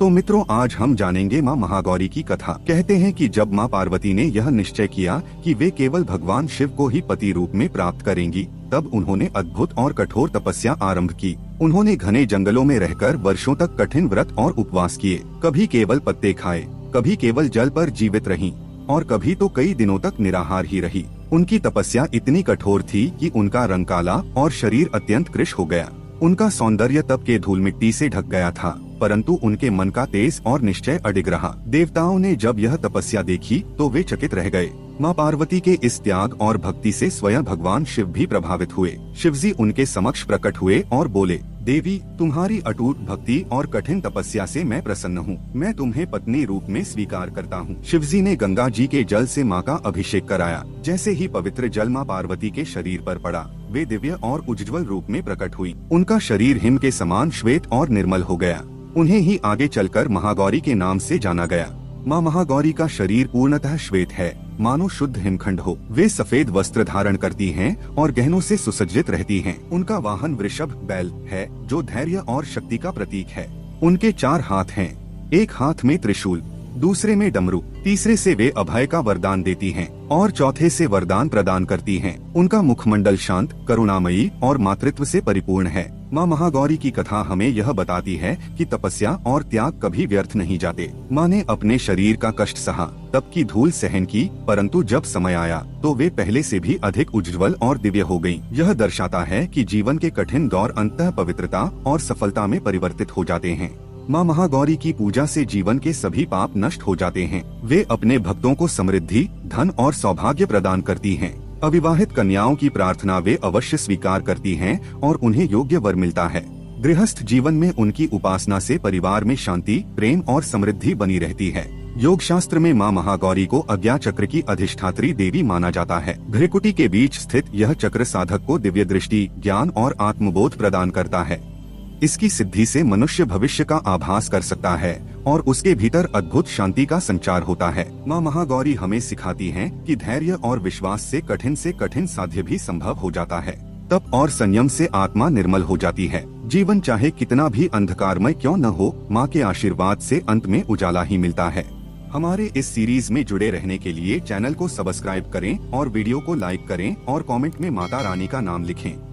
तो मित्रों, आज हम जानेंगे माँ महागौरी की कथा। कहते हैं कि जब माँ पार्वती ने यह निश्चय किया कि वे केवल भगवान शिव को ही पति रूप में प्राप्त करेंगी, तब उन्होंने अद्भुत और कठोर तपस्या आरंभ की। उन्होंने घने जंगलों में रहकर वर्षों तक कठिन व्रत और उपवास किए। कभी केवल पत्ते खाए, कभी केवल जल पर जीवित रहीं, और कभी तो कई दिनों तक निराहार ही रही। उनकी तपस्या इतनी कठोर थी कि उनका रंग काला और शरीर अत्यंत कृश हो गया। उनका सौंदर्य तब के धूल मिट्टी से ढक गया था, परंतु उनके मन का तेज और निश्चय अडिग रहा। देवताओं ने जब यह तपस्या देखी तो वे चकित रह गए। माँ पार्वती के इस त्याग और भक्ति से स्वयं भगवान शिव भी प्रभावित हुए। शिवजी उनके समक्ष प्रकट हुए और बोले, देवी, तुम्हारी अटूट भक्ति और कठिन तपस्या से मैं प्रसन्न हूँ। मैं तुम्हें पत्नी रूप में स्वीकार करता हूँ। शिवजी ने गंगा जी के जल से माँ का अभिषेक कराया। जैसे ही पवित्र जल माँ पार्वती के शरीर पर पड़ा, वे दिव्य और उज्ज्वल रूप में प्रकट हुई। उनका शरीर हिम के समान श्वेत और निर्मल हो गया। उन्हें ही आगे चलकर महागौरी के नाम से जाना गया। माँ महागौरी का शरीर पूर्णतः श्वेत है, मानो शुद्ध हिमखंड हो। वे सफेद वस्त्र धारण करती हैं और गहनों से सुसज्जित रहती हैं। उनका वाहन वृषभ बैल है, जो धैर्य और शक्ति का प्रतीक है। उनके 4 हाथ हैं, एक हाथ में त्रिशूल, दूसरे में डमरू, तीसरे से वे अभय का वरदान देती हैं और चौथे से वरदान प्रदान करती हैं। उनका मुखमंडल शांत, करुणामयी और मातृत्व से परिपूर्ण है। माँ महागौरी की कथा हमें यह बताती है कि तपस्या और त्याग कभी व्यर्थ नहीं जाते। माँ ने अपने शरीर का कष्ट सहा, तप की धूल सहन की, परंतु जब समय आया तो वे पहले से भी अधिक उज्ज्वल और दिव्य हो गयीं। यह दर्शाता है कि जीवन के कठिन दौर अंततः पवित्रता और सफलता में परिवर्तित हो जाते हैं। माँ महागौरी की पूजा से जीवन के सभी पाप नष्ट हो जाते हैं। वे अपने भक्तों को समृद्धि, धन और सौभाग्य प्रदान करती हैं। अविवाहित कन्याओं की प्रार्थना वे अवश्य स्वीकार करती हैं और उन्हें योग्य वर मिलता है। गृहस्थ जीवन में उनकी उपासना से परिवार में शांति, प्रेम और समृद्धि बनी रहती है। योग शास्त्र में माँ महागौरी को अज्ञा चक्र की अधिष्ठात्री देवी माना जाता है। भ्रिकुटी के बीच स्थित यह चक्र साधक को दिव्य दृष्टि, ज्ञान और आत्मबोध प्रदान करता है। इसकी सिद्धि से मनुष्य भविष्य का आभास कर सकता है और उसके भीतर अद्भुत शांति का संचार होता है। माँ महागौरी हमें सिखाती हैं कि धैर्य और विश्वास से कठिन साध्य भी संभव हो जाता है। तप और संयम से आत्मा निर्मल हो जाती है। जीवन चाहे कितना भी अंधकारमय क्यों न हो, माँ के आशीर्वाद से अंत में उजाला ही मिलता है। हमारे इस सीरीज में जुड़े रहने के लिए चैनल को सब्सक्राइब करें और वीडियो को लाइक करें और कमेंट में माता रानी का नाम लिखें।